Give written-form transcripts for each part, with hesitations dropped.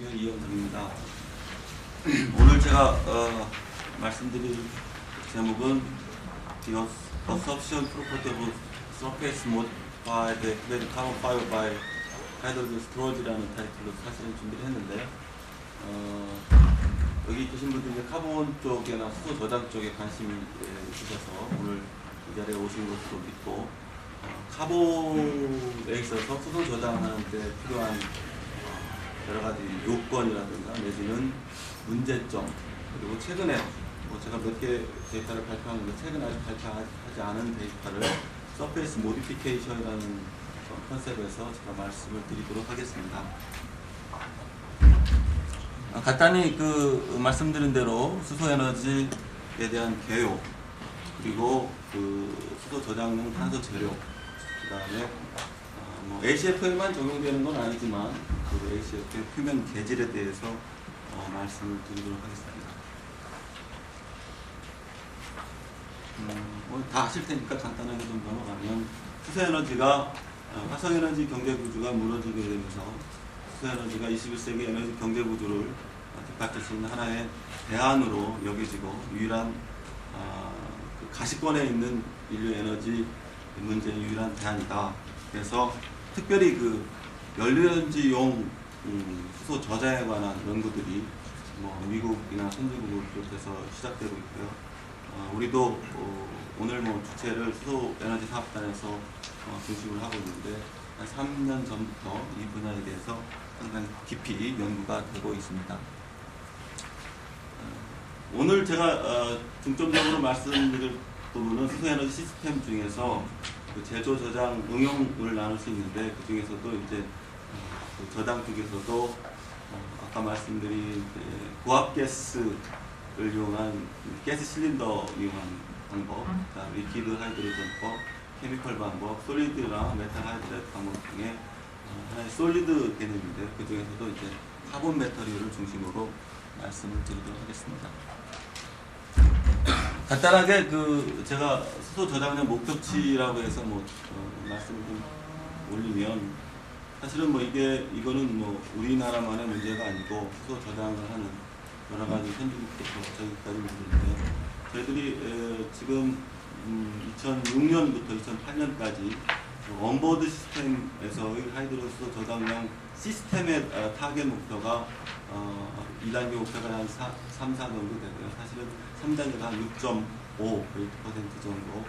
이영정입니다. 오늘 제가 말씀드릴 제목은 The Assumption Property of Surface Modified Carbon Fiber by Hydrogen Storage라는 타이틀로 사실은 준비를 했는데요. 여기 계신 분들 이제 카본 쪽이나 수소 저장 쪽에 관심이 있으셔서 오늘 이 자리에 오신 것으로 믿고 카본에 있어서 수소 저장하는 데 필요한 여러 가지 요건이라든가 내지는 문제점, 그리고 최근에 제가 몇 개 데이터를 발표하는데 최근에 아직 발표하지 않은 데이터를 서페이스 모디피케이션이라는 컨셉에서 제가 말씀을 드리도록 하겠습니다. 간단히 말씀드린 대로 수소 에너지에 대한 개요, 그리고 수소 저장용 탄소 재료, 그다음에 ACF에만 적용되는 건 아니지만 ACF의 표면 계질에 대해서 말씀을 드리도록 하겠습니다. 다 아실 테니까 간단하게 좀 넘어가면, 수소에너지가 화석에너지 경제구조가 무너지게 되면서 수소에너지가 21세기 에너지 경제구조를 뒷받칠 수 있는 하나의 대안으로 여겨지고 유일한 가시권에 있는 인류 에너지 문제의 유일한 대안이다. 그래서 특별히 연료연지용 수소 저장에 관한 연구들이 미국이나 선진국을 비롯해서 시작되고 있고요. 우리도 오늘 주체를 수소 에너지 사업단에서 중심을 하고 있는데 한 3년 전부터 이 분야에 대해서 상당히 깊이 연구가 되고 있습니다. 오늘 제가 중점적으로 말씀드릴 부분은 수소 에너지 시스템 중에서 제조, 저장, 응용을 나눌 수 있는데, 그 중에서도 이제 저장 쪽에서도 아까 말씀드린 고압가스를 이용한 가스 실린더 이용한 방법, 리퀴드 하이드로전법, 케미컬 방법, 솔리드나 메탈 하이드레이트 방법 중에 하나의 솔리드 개념인데, 그 중에서도 이제 카본 메터리얼을 중심으로 말씀을 드리도록 하겠습니다. 간단하게 제가 수소 저장량 목표치라고 해서 말씀을 좀 올리면, 사실은 이거는 우리나라만의 문제가 아니고 수소 저장을 하는 여러 가지 선진국부터 저기까지 문제인데, 저희들이 지금 2006년부터 2008년까지 온보드 시스템에서의 하이드로 수소 저장량 시스템의 타겟 목표가 2단계 목표가 한 3, 4 정도 되고요. 사실은 3단계가 한 6.5% 정도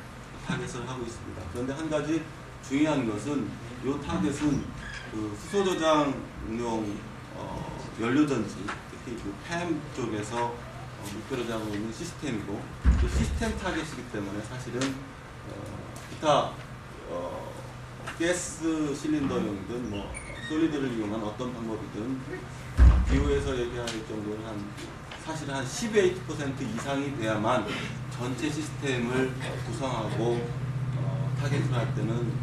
타겟을 하고 있습니다. 그런데 한 가지 중요한 것은 이 타겟은 수소 저장용 연료전지, 특히 팸 쪽에서 목표로 잡고 있는 시스템이고, 그 시스템 타겟이기 때문에 사실은 기타 가스 실린더용이든 솔리드를 이용한 어떤 방법이든 기호에서 얘기할 정도는 사실 한 18% 이상이 돼야만 전체 시스템을 구성하고 타겟을 할 때는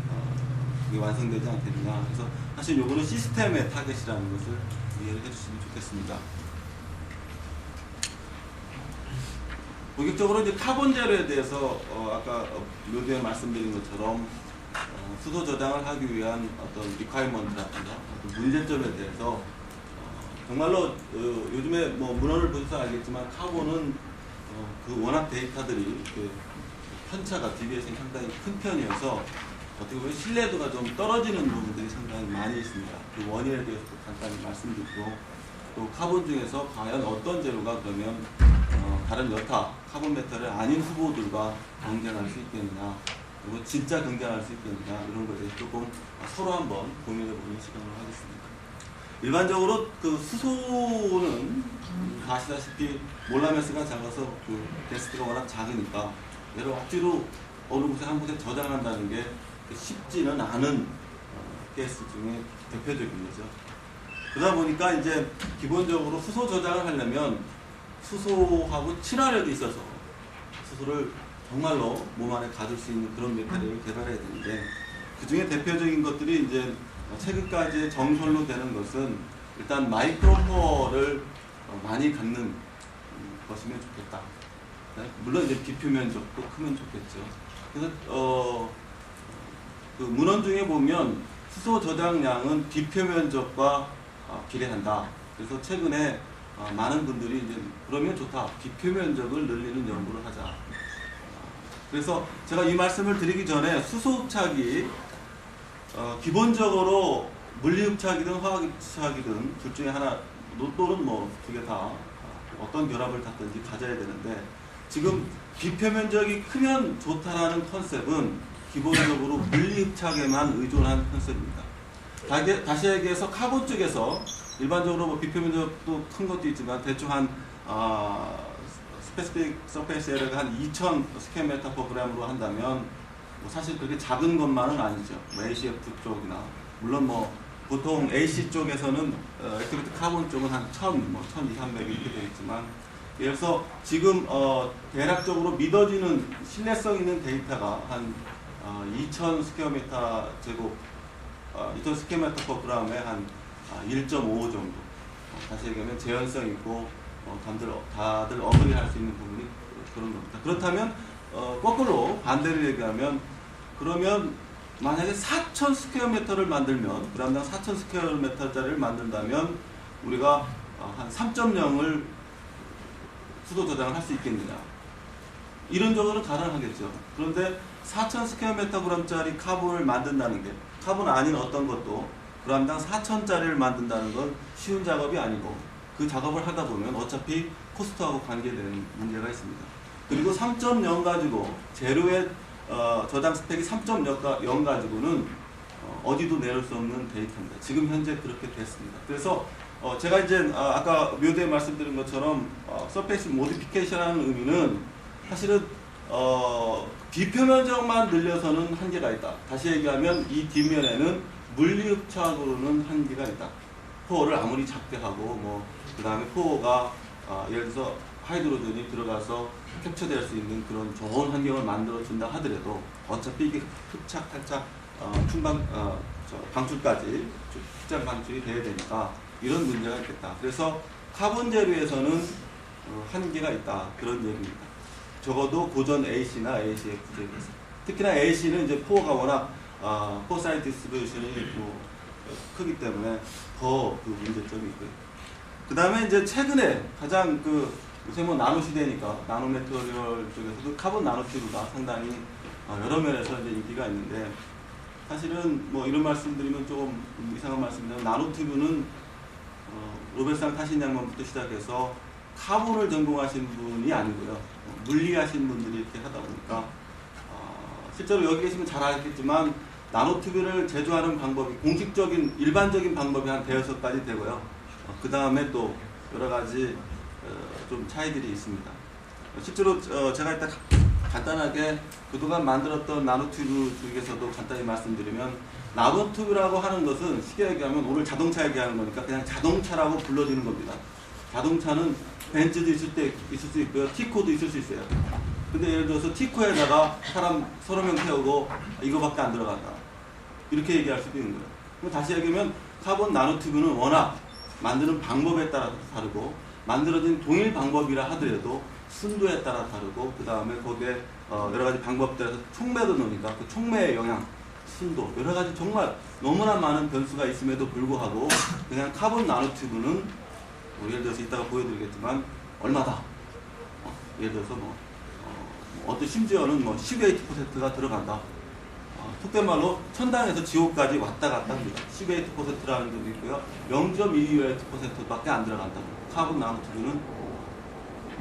그게 완성되지 않겠느냐. 그래서 사실 요거는 시스템의 타겟이라는 것을 이해를 해주시면 좋겠습니다. 본격적으로 이제 카본 재료에 대해서 아까 묘두에 말씀드린 것처럼 수소 저장을 하기 위한 어떤 리콰이먼트라든가 어떤 문제점에 대해서 정말로 요즘에 문헌을 보셔서 알겠지만 카본은 워낙 데이터들이 편차가 DBS는 상당히 큰 편이어서 어떻게 보면 신뢰도가 좀 떨어지는 부분들이 상당히 많이 있습니다. 그 원인에 대해서 간단히 말씀드리고, 또 카본 중에서 과연 어떤 재료가 그러면 다른 여타 카본 메탈의 아닌 후보들과 경쟁할 수 있겠느냐, 그리고 진짜 경쟁할 수 있겠느냐, 이런 것에 대해서 조금 서로 한번 고민해보는 시간을 하겠습니다. 일반적으로 수소는 아시다시피 몰라매스가 작아서 데스크가 워낙 작으니까 얘를 억지로 어느 곳에 한 곳에 저장한다는 게 쉽지는 않은 가스 중에 대표적인 거죠. 그러다 보니까 이제 기본적으로 수소 저장을 하려면 수소하고 친화력이 있어서 수소를 정말로 몸 안에 가둘 수 있는 그런 메타리얼을 개발해야 되는데, 그 중에 대표적인 것들이 이제 최근까지의 정설로 되는 것은 일단 마이크로포어를 많이 갖는 것이면 좋겠다. 물론 이제 비표면적도 크면 좋겠죠. 그래서 문헌 중에 보면 수소 저장량은 비표면적과 비례한다. 그래서 최근에 많은 분들이 이제 그러면 좋다. 비표 면적을 늘리는 연구를 하자. 그래서 제가 이 말씀을 드리기 전에 수소흡착이 기본적으로 물리흡착이든 화학흡착이든 둘 중에 하나 또는 뭐 두 개 다 어떤 결합을 탔든지 가져야 되는데 지금 비표 면적이 크면 좋다라는 컨셉은 기본적으로 물리흡착에만 의존한 컨셉입니다. 다시 얘기해서 카본 쪽에서 일반적으로 뭐 비표 면적도 큰 것도 있지만 대충 한 스페시픽 서페이스 에리어가 한 2000 스퀘어미터 퍼 그램으로 한다면 뭐 사실 그렇게 작은 것만은 아니죠. 뭐 ACF 쪽이나 물론 뭐 보통 AC 쪽에서는 액티비티 카본 쪽은 한 1000, 뭐 1200 이렇게 되겠지만 그래서 지금 대략적으로 믿어지는 신뢰성 있는 데이터가 한 2000 스퀘어미터 제곱 2000 스퀘어미터 퍼 그램에 한 1.5 정도. 다시 얘기하면 재현성 있고 다들 어그리할 수 있는 부분이 그런 겁니다. 그렇다면 거꾸로 반대로 얘기하면 그러면 만약에 4000 스퀘어미터를 만들면 그람당 4000 스퀘어미터짜리를 만든다면 우리가 한 3.0을 수도 저장을 할 수 있겠느냐. 이론적으로는 가능하겠죠. 그런데 4000 스퀘어미터 그램짜리 카본을 만든다는 게 카본 아닌 어떤 것도 그람당 4000짜리를 만든다는 건 쉬운 작업이 아니고 그 작업을 하다 보면 어차피 코스트하고 관계되는 문제가 있습니다. 그리고 3.0 가지고 제로의 저장 스펙이 3.0 가지고는 어디도 내릴 수 없는 데이터입니다. 지금 현재 그렇게 됐습니다. 그래서 제가 이제 아까 묘대에 말씀드린 것처럼 서페이스 모디피케이션이라는 의미는 사실은 비표 면적만 늘려서는 한계가 있다. 다시 얘기하면 이 뒷면에는 물리흡착으로는 한계가 있다. 포어를 아무리 작게 하고 그 다음에 포어가 예를 들어서 하이드로전이 들어가서 캡처될 수 있는 그런 좋은 환경을 만들어 준다 하더라도 어차피 이게 흡착, 탈착, 방출까지 흡착 방출이 돼야 되니까 이런 문제가 있겠다. 그래서 카본 재료에서는 한계가 있다. 그런 얘기입니다. 적어도 고전 AC나 ACF 재료에서. 특히나 AC는 이제 포어가 워낙 포어 사이즈 디스트리뷰션이 크기 때문에 더 그 문제점이 있고요. 그 다음에 이제 최근에 가장 요새 뭐 나노 시대니까 나노 메터리얼 쪽에서도 카본 나노튜브가 상당히 여러 면에서 이제 인기가 있는데 사실은 뭐 이런 말씀드리면 조금 이상한 말씀인데 나노튜브는 로벨상 타신 양반부터 시작해서 카본을 전공하신 분이 아니고요. 물리하신 분들이 이렇게 하다 보니까 실제로 여기 계시면 잘 알겠지만 나노튜브를 제조하는 방법이 공식적인 일반적인 방법이 한 대여섯 가지 되고요. 그 다음에 또 여러 가지 좀 차이들이 있습니다. 실제로 제가 일단 간단하게 그동안 만들었던 나노튜브 중에서도 간단히 말씀드리면 나노튜브라고 하는 것은 쉽게 얘기하면 오늘 자동차 얘기하는 거니까 그냥 자동차라고 불러지는 겁니다. 자동차는 벤츠도 있을 수 있고요. 티코도 있을 수 있어요. 근데 예를 들어서 티코에다가 사람 서너 명 태우고 이거밖에 안 들어간다. 이렇게 얘기할 수도 있는 거예요. 다시 얘기하면 카본 나노튜브는 워낙 만드는 방법에 따라 다르고 만들어진 동일 방법이라 하더라도 순도에 따라 다르고 그 다음에 거기에 여러 가지 방법들에서 촉매도 넣으니까 그 촉매의 영향, 순도 여러 가지 정말 너무나 많은 변수가 있음에도 불구하고 그냥 카본 나노튜브는 예를 들어서 이따가 보여드리겠지만 얼마다 예를 들어서 심지어는 18%가 들어간다. 속된 말로 천당에서 지옥까지 왔다 갔다 합니다. 18%라는 것도 있고요. 0.2%밖에 안 들어간다. 카본 나노튜브는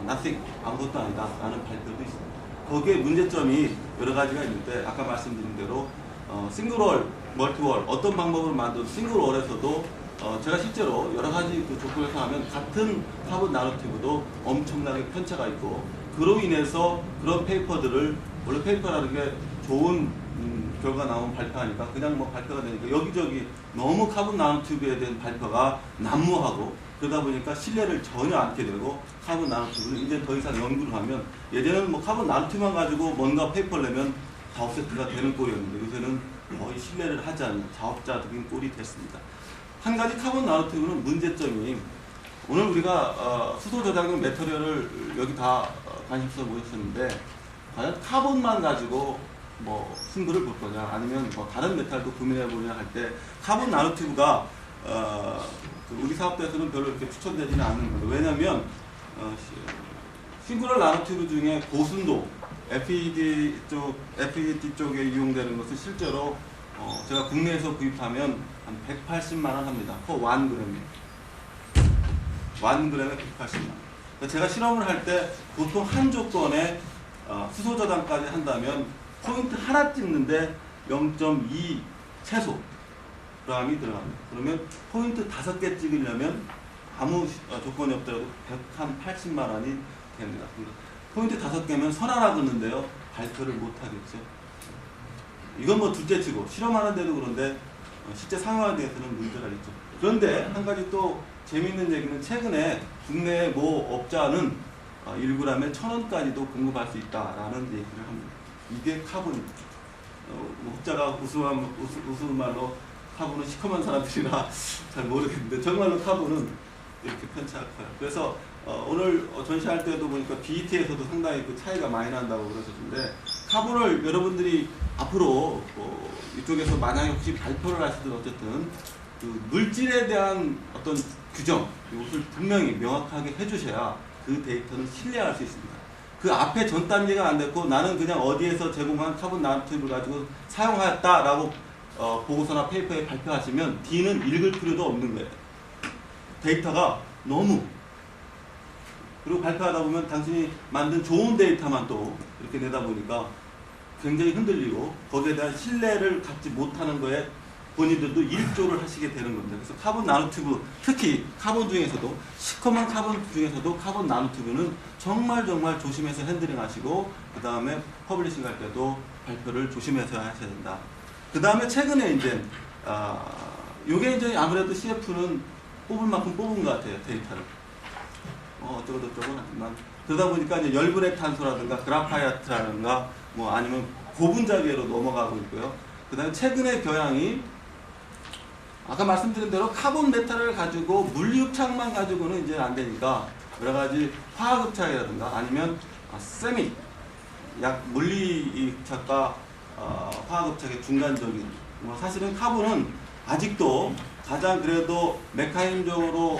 nothing, 아무것도 아니다 라는 발표도 있습니다. 거기에 문제점이 여러 가지가 있는데 아까 말씀드린 대로 싱글월, 멀티월 어떤 방법으로 만든 싱글월에서도 제가 실제로 여러 가지 그 조건에서 하면 같은 카본 나노튜브도 엄청나게 편차가 있고 그로 인해서 그런 페이퍼들을 원래 페이퍼라는 게 좋은 결과 나오면 발표하니까 그냥 발표가 되니까 여기저기 너무 카본 나노튜브에 대한 발표가 난무하고 그러다 보니까 신뢰를 전혀 않게 되고 카본 나노튜브는 이제 더 이상 연구를 하면 예전에는 카본 나노튜브만 가지고 뭔가 페이퍼를 내면 작업 세트가 되는 꼴이었는데 요새는 거의 신뢰를 하지 않는 자업자득인 꼴이 됐습니다. 한 가지 카본 나노튜브는 문제점이 오늘 우리가 수소 저장용 매터리얼을 여기 다 관심사 모였었는데 과연 카본만 가지고 승부를 볼 거냐 아니면 다른 메탈도 구매해 보냐 할 때 카본 나노튜브가 우리 사업대에서는 별로 이렇게 추천되지는 않는 거예요. 왜냐하면 싱그럴 나노튜브 중에 고순도 FED 쪽에 이용되는 것은 실제로 제가 국내에서 구입하면 한 180만 원 합니다. per 1g에. 1g에 180만 원. 제가 실험을 할 때 보통 한 조건에 수소 저장까지 한다면 포인트 하나 찍는데 0.2 최소 g이 들어갑니다. 그러면 포인트 5개 찍으려면 아무 조건이 없더라도 180만 원이 됩니다. 포인트 5개면 선 하나 긋는데요. 발표를 못 하겠죠. 이건 뭐 둘째치고 실험하는데도 그런데 실제 상용화대에서는 문제가 있죠. 그런데 한 가지 또 재미있는 얘기는 최근에 국내 모 업자는 1g에 1,000원까지도 공급할 수 있다라는 얘기를 합니다. 이게 카본입니다. 혹자가 우스운 말로 카본은 시커먼 사람들이라 잘 모르겠는데 정말로 카본은 이렇게 편차가 커요. 그래서 오늘 전시할 때도 보니까 BET에서도 상당히 그 차이가 많이 난다고 그러셨는데 카본을 여러분들이 앞으로 이쪽에서 만약에 혹시 발표를 하시든 어쨌든 그 물질에 대한 어떤 규정 이것을 분명히 명확하게 해주셔야 그 데이터는 신뢰할 수 있습니다. 그 앞에 전 단계가 안 됐고 나는 그냥 어디에서 제공한 카본 나노튜브를 가지고 사용하였다라고 보고서나 페이퍼에 발표하시면 D는 읽을 필요도 없는 거예요. 데이터가 너무 그리고 발표하다 보면 당신이 만든 좋은 데이터만 또 이렇게 내다 보니까 굉장히 흔들리고 거기에 대한 신뢰를 갖지 못하는 거에 본인들도 일조를 하시게 되는 겁니다. 그래서 카본 나노튜브, 특히 카본 중에서도 시커먼 카본 중에서도 카본 나노튜브는 정말 조심해서 핸들링 하시고 그 다음에 퍼블리싱 할 때도 발표를 조심해서 하셔야 된다. 그 다음에 최근에 이제 요게 이제 아무래도 CF는 뽑을 만큼 뽑은 것 같아요. 데이터를. 어쩌고저쩌고는 하지만 그러다 보니까 이제 열분해 탄소라든가 그라파이트라든가 뭐 아니면 고분자계로 넘어가고 있고요. 그 다음에 최근의 경향이 아까 말씀드린 대로 카본 메탈을 가지고 물리흡착만 가지고는 이제 안 되니까 여러 가지 화학흡착이라든가 아니면 세미 약 물리흡착과 화학흡착의 중간적인 사실은 카본은 아직도 가장 그래도 메카니즘적으로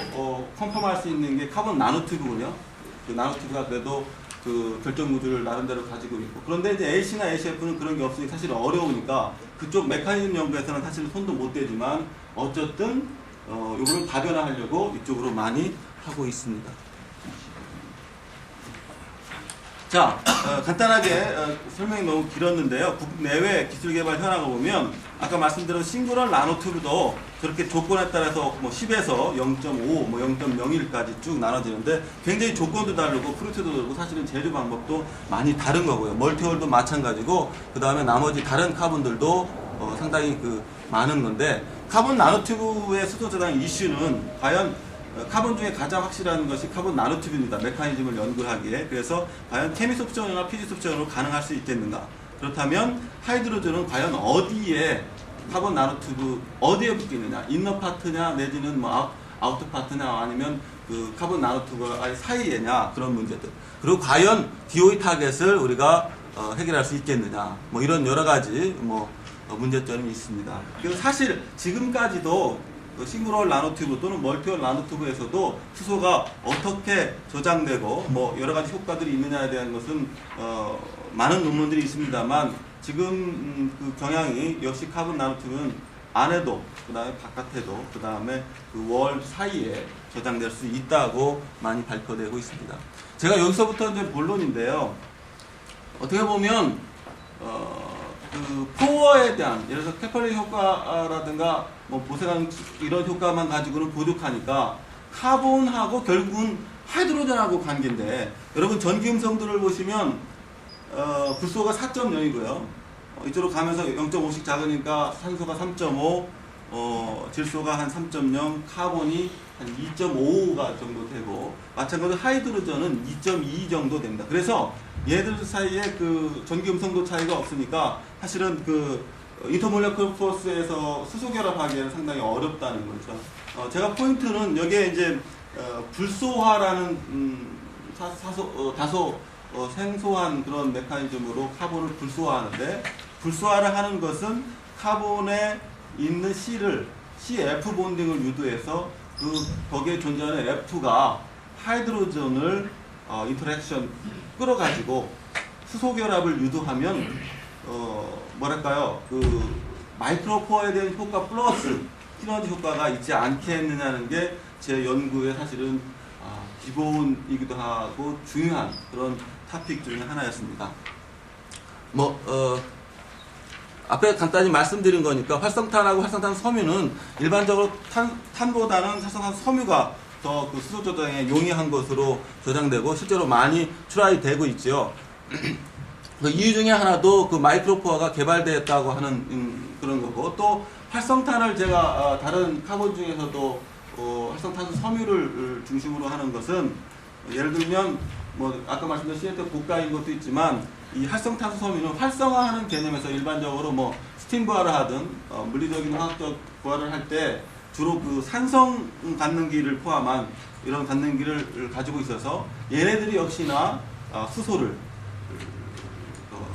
컨펌할 수 있는 게 카본 나노튜브군요. 그 나노튜브가 그래도 그 결정 구조를 나름대로 가지고 있고 그런데 이제 AC나 ACF는 그런 게 없으니 사실 어려우니까 그쪽 메커니즘 연구에서는 사실 손도 못 대지만 어쨌든 요거를 다변화하려고 이쪽으로 많이 하고 있습니다. 자, 간단하게 설명이 너무 길었는데요. 국내외 기술개발 현황을 보면 아까 말씀드린 싱그럴 나노튜브도 저렇게 조건에 따라서 뭐 10에서 0.5, 뭐 0.01까지 쭉 나눠지는데 굉장히 조건도 다르고 프루트도 다르고 사실은 제조 방법도 많이 다른 거고요. 멀티홀도 마찬가지고 그 다음에 나머지 다른 카본들도 상당히 많은 건데 카본 나노튜브의 수소 저장 이슈는 과연 카본 중에 가장 확실한 것이 카본 나노튜브입니다. 메커니즘을 연구하기에. 그래서 과연 케미스 옵션이나 피지스 옵션으로 가능할 수 있겠는가. 그렇다면 하이드로전은 과연 어디에 카본 나노튜브 어디에 붙겠느냐. 인너 파트냐 내지는 뭐 아우터 파트냐 아니면 그 카본 나노튜브 사이에냐 그런 문제들. 그리고 과연 DOE 타겟을 우리가 해결할 수 있겠느냐. 뭐 이런 여러 가지 문제점이 있습니다. 그래서 사실 지금까지도 싱글홀 나노튜브 또는 멀티홀 나노튜브에서도 수소가 어떻게 저장되고 뭐 여러 가지 효과들이 있느냐에 대한 것은 많은 논문들이 있습니다만 지금 그 경향이 역시 카본 나노튜브는 안에도 그 다음에 바깥에도 그 다음에 그 월 사이에 저장될 수 있다고 많이 발표되고 있습니다. 제가 여기서부터 이제 본론인데요. 어떻게 보면 그 포어에 대한 예를 들어서 케플링 효과라든가 뭐 보세관 이런 효과만 가지고는 부족하니까 카본하고 결국은 하이드로전하고 관계인데 여러분 전기 음성들을 보시면 불소가 4.0이고요. 이쪽으로 가면서 0.5씩 작으니까 산소가 3.5, 질소가 한 3.0, 카본이 한 2.5가 정도 되고 마찬가지로 하이드로전은 2.2 정도 됩니다. 그래서 얘들 사이에 그 전기 음성도 차이가 없으니까 사실은 그 인터몰레큘러 포스에서 수소 결합하기에는 상당히 어렵다는 거죠. 제가 포인트는 여기에 이제 불소화라는 다소 생소한 그런 메커니즘으로 카본을 불소화하는데 불소화를 하는 것은 카본에 있는 CF 본딩을 유도해서 거기에 존재하는 F가 하이드로전을 인터랙션 끌어가지고 수소 결합을 유도하면 뭐랄까요, 마이크로포어에 대한 효과 플러스 시너지 효과가 있지 않겠느냐는 게 제 연구의 사실은 기본이기도 하고 중요한 그런 토픽 중에 하나였습니다. 앞에 간단히 말씀드린 거니까 활성탄하고 활성탄 섬유는 일반적으로 탄보다는 활성탄 섬유가 더 그 수소 저장에 용이한 것으로 저장되고 실제로 많이 출하이 되고 있죠. 그 이유 중에 하나도 그 마이크로포어가 개발되었다고 하는 그런 거고, 또 활성탄을 제가 다른 카본 중에서도 활성탄소 섬유를 중심으로 하는 것은 예를 들면 아까 말씀드린 CNT 고가인 것도 있지만 이 활성탄소 섬유는 활성화하는 개념에서 일반적으로 스팀 부하를 하든 물리적인 화학적 부하를 할 때 주로 그 산성 갖는기를 포함한 이런 갖는기를 가지고 있어서 얘네들이 역시나 수소를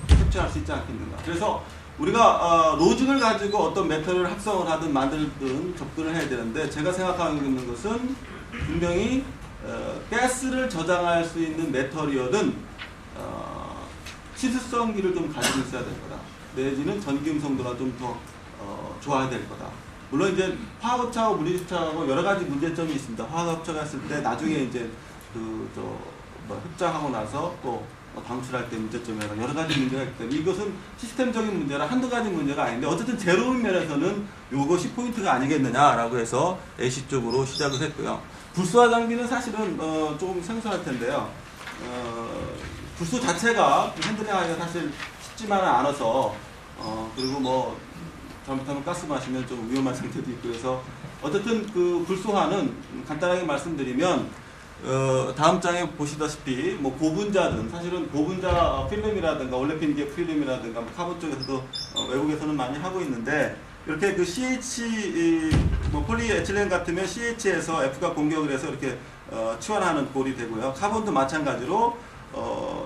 캡처할 수 있지 않겠는가. 그래서 우리가 로직을 가지고 어떤 메탈을 합성을 하든 만들든 접근을 해야 되는데, 제가 생각하고 있는 것은 분명히 가스를 저장할 수 있는 메터리얼은 치수성기를 좀 가지고 있어야 될 거다. 내지는 전기음성도가 좀 더 좋아야 될 거다. 물론 이제 화학업체하고 물리집착하고 여러 가지 문제점이 있습니다. 화학업체가 했을 때 나중에 이제 흡장하고 나서 또 방출할 때 문제점이나 여러 가지 문제가 있기 때문에 이것은 시스템적인 문제라 한두 가지 문제가 아닌데, 어쨌든 제로인 면에서는 이것이 포인트가 아니겠느냐라고 해서 AC 쪽으로 시작을 했고요. 불소화 장비는 사실은 조금 생소할 텐데요. 불소 자체가 핸들링하기가 사실 쉽지만은 않아서 그리고 잘못하면 가스 마시면 좀 위험한 상태도 있고, 그래서 어쨌든 그 불소화는 간단하게 말씀드리면 다음 장에 보시다시피 고분자든, 사실은 고분자 필름이라든가 올레핀계 필름이라든가 카본 쪽에서도 외국에서는 많이 하고 있는데, 이렇게 그 CH 폴리에틸렌 같으면 CH에서 F가 공격을 해서 이렇게 치환하는 꼴이 되고요. 카본도 마찬가지로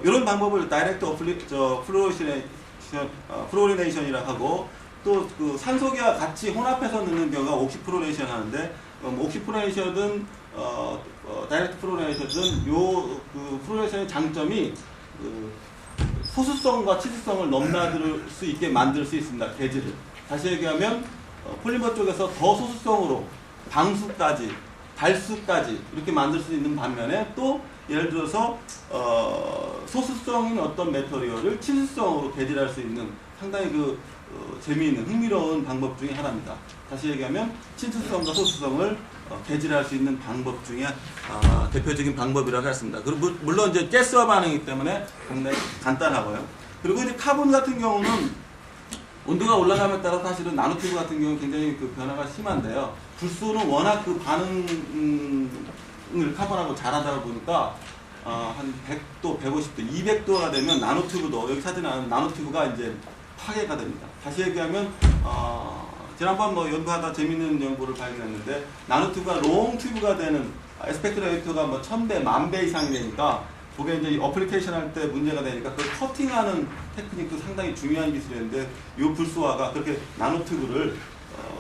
이런 방법을 다이렉트 플로리네이션이라고 하고, 또 그 산소기와 같이 혼합해서 넣는 경우가 옥시플로레이션 하는데, 옥시플로레이션은 다이렉트 플로레이션은 그 플로레이션의 장점이 소수성과 치수성을 넘나들 수 있게 만들 수 있습니다. 개질을. 다시 얘기하면 폴리머 쪽에서 더 소수성으로 방수까지, 달수까지 이렇게 만들 수 있는 반면에, 또 예를 들어서 소수성인 어떤 메터리얼을 치수성으로 개질할 수 있는 상당히 재미있는 흥미로운 방법 중에 하나입니다. 다시 얘기하면 친수성과 소수성을 개질할 수 있는 방법 중에 대표적인 방법이라고 했습니다. 그리고 물론 이제 가스화 반응이기 때문에 상당히 간단하고요. 그리고 이제 카본 같은 경우는 온도가 올라감에 따라 사실은 나노튜브 같은 경우는 굉장히 그 변화가 심한데요. 불소는 워낙 그 반응을 카본하고 잘하다 보니까 한 100도, 150도, 200도가 되면 나노튜브도, 여기 사진에 나오는 나노튜브가 이제 파괴가 됩니다. 다시 얘기하면 지난번 연구하다 재밌는 연구를 발견했는데, 나노튜브가 롱튜브가 되는 에스펙트 레이트가 1000배, 10,000배 이상이 되니까 그게 이제 어플리케이션 할 때 문제가 되니까 그걸 커팅하는 테크닉도 상당히 중요한 기술인데, 이 불소화가 그렇게 나노튜브를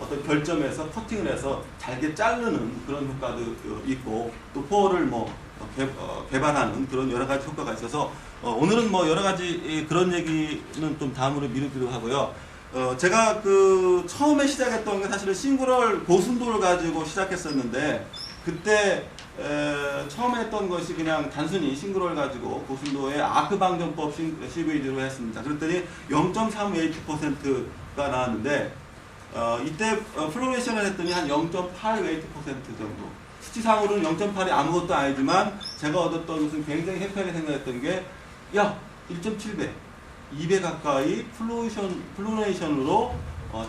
어떤 결점에서 커팅을 해서 잘게 자르는 그런 효과도 있고, 또 포어를 개발하는 그런 여러 가지 효과가 있어서 오늘은 여러 가지 그런 얘기는 좀 다음으로 미루기로 하고요. 제가 처음에 시작했던 게 사실은 싱그럴 고순도를 가지고 시작했었는데, 그때 처음에 했던 것이 그냥 단순히 싱그럴 가지고 고순도의 아크 방정법 CVD로 했습니다. 그랬더니 0.3웨이트%가 나왔는데, 이때 플로레이션을 했더니 한 0.8 웨이트% 정도. 수치상으로는 0.8이 아무것도 아니지만 제가 얻었던 것은 굉장히 해피하게 생각했던 게, 1.7배, 2배 가까이 플로레이션으로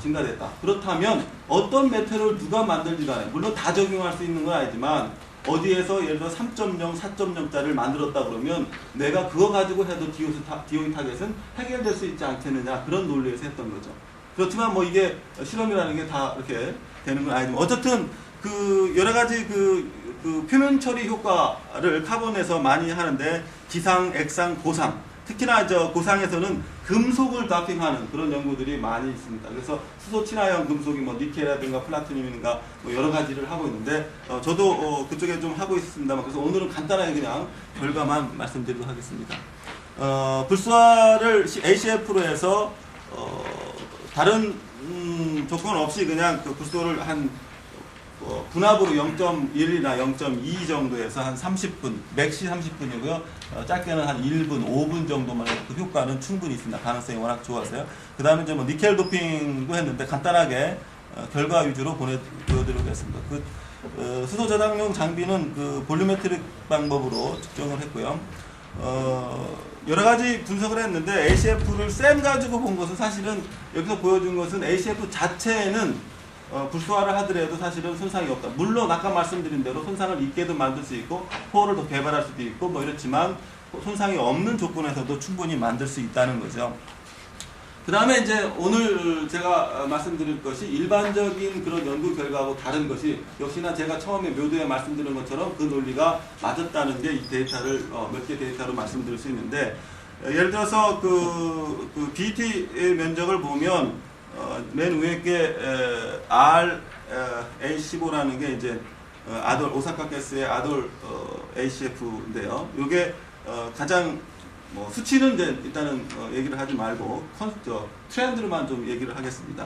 증가됐다. 그렇다면 어떤 메테리얼을 누가 만들지 간에, 물론 다 적용할 수 있는 건 아니지만 어디에서 예를 들어 3.0, 4.0짜리를 만들었다 그러면 내가 그거 가지고 해도 DOE 타겟은 해결될 수 있지 않겠느냐, 그런 논리에서 했던 거죠. 그렇지만 이게 실험이라는 게 다 이렇게 되는 건 아니지만, 어쨌든 여러 가지 표면 처리 효과를 카본에서 많이 하는데, 기상, 액상, 고상, 특히나 저 고상에서는 금속을 다핑하는 그런 연구들이 많이 있습니다. 그래서 수소 친화형 금속이 뭐 니켈이라든가 플라티늄이라든가 뭐 여러 가지를 하고 있는데 저도 그쪽에 좀 하고 있습니다만, 그래서 오늘은 간단하게 그냥 결과만 말씀드리도록 하겠습니다. 불수화를 ACF로 해서 다른 조건 없이 그냥 그 불소를 한 분압으로 0.1이나 0.2 정도에서 한 30분, 맥시 30분이고요. 짧게는 한 1분, 5분 정도만 해도 그 효과는 충분히 있습니다. 가능성이 워낙 좋아서요. 그 다음에 이제 뭐 니켈 도핑도 했는데 간단하게 결과 위주로 보여드리도록 했습니다. 수소 저장용 장비는 그 볼륨메트릭 방법으로 측정을 했고요. 여러 가지 분석을 했는데 ACF를 쌤 가지고 본 것은 사실은 여기서 보여준 것은 ACF 자체에는 불소화를 하더라도 사실은 손상이 없다. 물론 아까 말씀드린 대로 손상을 있게도 만들 수 있고 포를 더 개발할 수도 있고 뭐 이렇지만 손상이 없는 조건에서도 충분히 만들 수 있다는 거죠. 그 다음에 이제 오늘 제가 말씀드릴 것이 일반적인 그런 연구 결과하고 다른 것이, 역시나 제가 처음에 묘도에 말씀드린 것처럼 그 논리가 맞았다는 게 이 데이터를 몇 개 데이터로 말씀드릴 수 있는데, 예를 들어서 그 BT 면적을 보면 맨 위에 게 RA15라는 게 이제 아돌 오사카 가스의 아돌 ACF인데요. 이게 가장 뭐 수치는 이제 일단은 얘기를 하지 말고 트렌드로만 좀 얘기를 하겠습니다.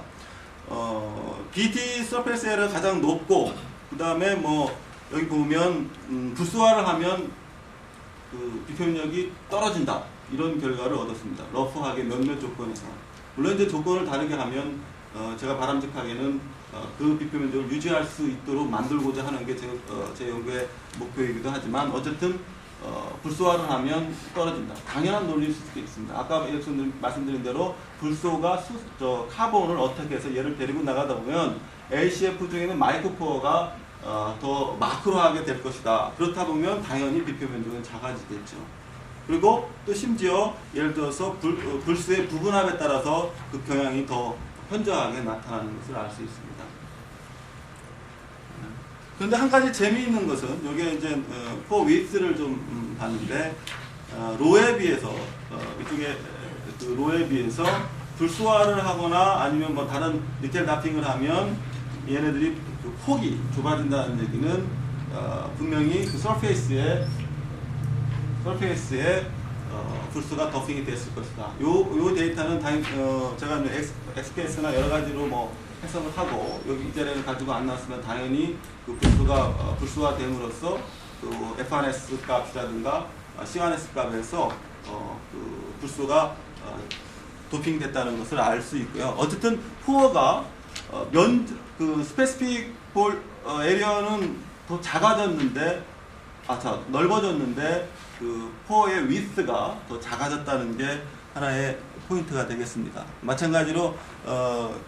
BT 서페이스 에러가 가장 높고, 그 다음에 뭐 여기 보면 불소화를 하면 그 비표면적이 떨어진다, 이런 결과를 얻었습니다. 러프하게 몇몇 조건에서. 물론 이제 조건을 다르게 하면 제가 바람직하게는 그 비표면적을 유지할 수 있도록 만들고자 하는 게 제 연구의 목표이기도 하지만, 어쨌든 불소화를 하면 떨어진다. 당연한 논리일 수도 있습니다. 아까 말씀드린 대로 불소가 카본을 어떻게 해서 얘를 데리고 나가다 보면 ACF 중에는 마이크로포어가 더 마크로하게 될 것이다. 그렇다 보면 당연히 비표면적은 작아지겠죠. 그리고 또 심지어 예를 들어서 불소의 부분합에 따라서 그 경향이 더 현저하게 나타나는 것을 알 수 있습니다. 그런데 한 가지 재미있는 것은, 여기에 이제 포 윗스를 좀 봤는데, 로에 비해서 이쪽에 그 로에 비해서 불소화를 하거나 아니면 뭐 다른 니켈 다핑을 하면 얘네들이 그 폭이 좁아진다는 얘기는 분명히 그 서페이스에 불소가 더핑이 됐을 것이다. 요 데이터는 제가 XPS나 여러 가지로 뭐 해석을 하고 여기 이 자리를 가지고 안 나왔으면 당연히 그 불소가 불소화됨으로써 그 F1S 값이라든가 C1S 값에서 그 불소가 도핑됐다는 것을 알 수 있고요. 어쨌든 포어가 그 스페시픽 볼 에리어는 더 작아졌는데, 넓어졌는데 그 포어의 위스가 더 작아졌다는 게 하나의 포인트가 되겠습니다. 마찬가지로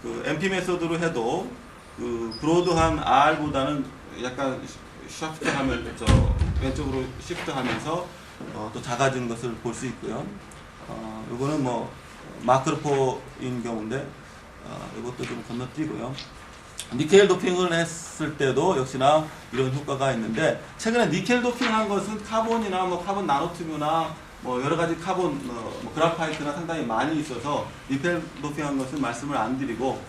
그 MP 메소드로 해도 그 브로드한 R보다는 약간 샤프트하면서 왼쪽으로 시프트하면서 또 작아진 것을 볼 수 있고요. 이거는 뭐 마크로포인 경우인데 이것도 좀 건너뛰고요. 니켈 도핑을 했을 때도 역시나 이런 효과가 있는데, 최근에 니켈 도핑한 것은 카본이나 뭐 카본 나노튜브나 뭐 여러 가지 카본 뭐 그라파이트나 상당히 많이 있어서 니켈 도핑한 것은 말씀을 안 드리고,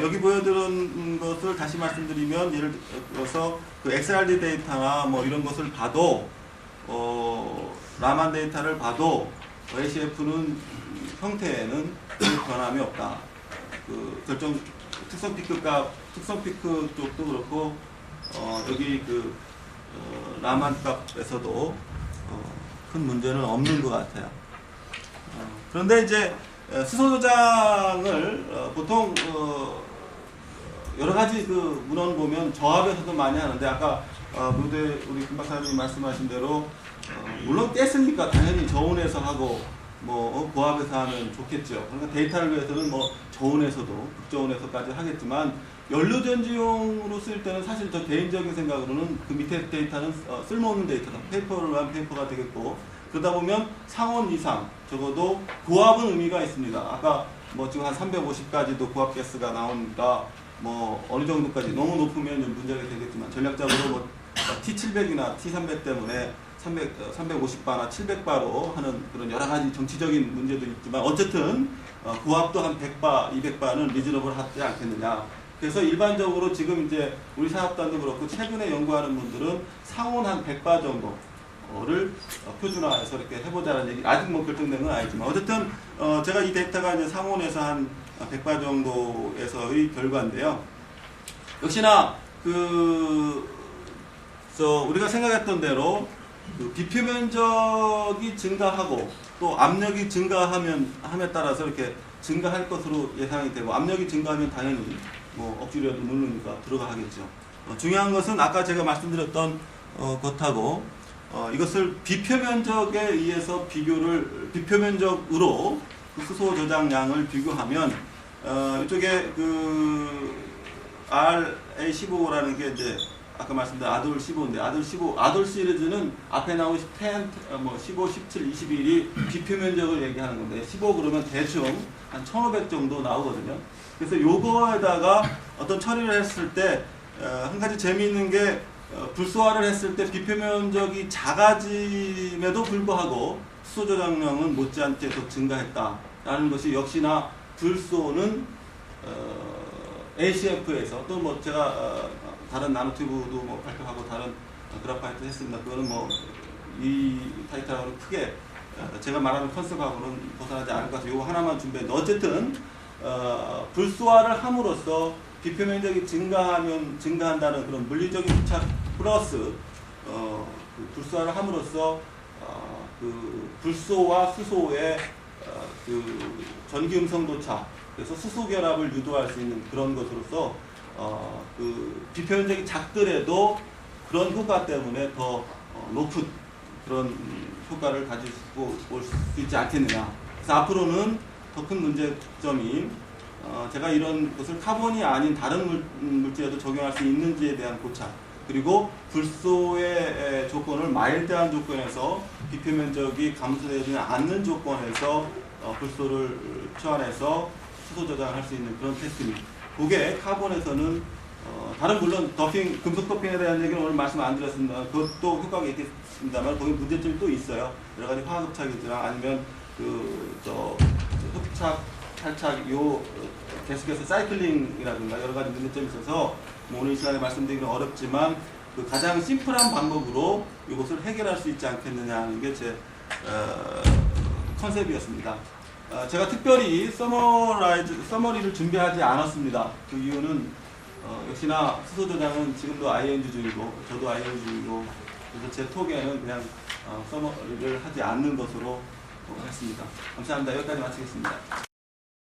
여기 보여드린 것을 다시 말씀드리면, 예를 들어서 그 XRD 데이터나 뭐 이런 것을 봐도 라만 데이터를 봐도 ACF는 형태에는 변함이 없다. 그 특성 피크 쪽도 그렇고 여기 그 라만 값에서도 큰 문제는 없는 것 같아요. 그런데 이제 수소 저장을 보통 여러 가지 그 문헌 보면 저압에서도 많이 하는데, 아까 무대 우리 김 박사님이 말씀하신 대로 물론 뗐으니까 당연히 저온에서 하고 뭐 고압에서 하면 좋겠죠. 그러니까 데이터를 위해서는 뭐 저온에서도 극저온에서까지 하겠지만, 연료전지용으로 쓸 때는 사실 저 개인적인 생각으로는 그 밑에 데이터는 쓸모없는 데이터다. 페이퍼를 한 페이퍼가 되겠고, 그러다 보면 상온 이상 적어도 고압은 의미가 있습니다. 아까 뭐 지금 한 350까지도 고압 가스가 나오니까 뭐 어느 정도까지, 너무 높으면 문제가 되겠지만 전략적으로 뭐 T700이나 T300 때문에 350바나 700바로 하는 그런 여러 가지 정치적인 문제도 있지만 어쨌든 고압도 한 100바, 200바는 리즈너블 하지 않겠느냐. 그래서 일반적으로 지금 이제 우리 사업단도 그렇고 최근에 연구하는 분들은 상온 한 100바 정도를 표준화해서 이렇게 해보자는 얘기, 아직 뭐 결정된 건 아니지만 어쨌든 제가 이 데이터가 이제 상온에서 한 100바 정도에서의 결과인데요. 역시나 우리가 생각했던 대로 비표 면적이 증가하고 또 압력이 증가함에 따라서 이렇게 증가할 것으로 예상이 되고, 압력이 증가하면 당연히 뭐 억지로라도 누르니까 들어가겠죠. 중요한 것은 아까 제가 말씀드렸던 것하고 이것을 비표 면적에 의해서 비표 면적으로 수소 저장량을 비교하면 이쪽에 RA15라는 게 이제 아까 말씀드린 아돌 15인데 아돌 시리즈는 앞에 나온 10, 15, 17, 21이 비표 면적을 얘기하는 건데 15 그러면 대충 한 1500 정도 나오거든요. 그래서 요거에다가 어떤 처리를 했을 때 한 가지 재미있는 게 불소화를 했을 때 비표 면적이 작아짐에도 불구하고 수소 저장량은 못지않게 더 증가했다라는 것이 역시나 불소는 ACF에서 또 뭐 제가 다른 나노튜브도 뭐 발표하고 다른 그래파이트 했습니다. 그거는 뭐 이 타이틀하고는 크게 제가 말하는 컨셉하고는 벗어나지 않을 것 같아요. 이거 하나만 준비했는데 어쨌든 불소화를 함으로써 비표 면적이 증가한다는 그런 물리적인 부착 플러스 불소화를 함으로써 불소와 수소의 전기 음성 도착, 그래서 수소 결합을 유도할 수 있는 그런 것으로서 비표 면적이 작더라도 그런 효과 때문에 더 높은 그런 효과를 가지고 올 수 있지 않겠느냐. 그래서 앞으로는 더 큰 문제점이 제가 이런 것을 카본이 아닌 다른 물질에도 적용할 수 있는지에 대한 고찰, 그리고 불소의 조건을 마일드한 조건에서 비표 면적이 감소되지 않는 조건에서 불소를 초안해서 수소 저장을 할 수 있는 그런 테크닉. 그게 카본에서는 다른 물론 금속 더핑에 대한 얘기는 오늘 말씀 안 드렸습니다. 그것도 효과가 있겠습니다만 거기 문제점이 또 있어요. 여러 가지 화학 흡착이나 아니면 흡착, 탈착, 계속해서 사이클링이라든가 여러 가지 문제점이 있어서 뭐 오늘 이 시간에 말씀드리기는 어렵지만 가장 심플한 방법으로 이것을 해결할 수 있지 않겠느냐는 게 제 컨셉이었습니다. 제가 특별히 서머리를 준비하지 않았습니다. 그 이유는 역시나 수소 저장은 지금도 ING 중이고 저도 ING 중이고, 그래서 제 톡에는 그냥 서머리를 하지 않는 것으로 했습니다. 감사합니다. 여기까지 마치겠습니다.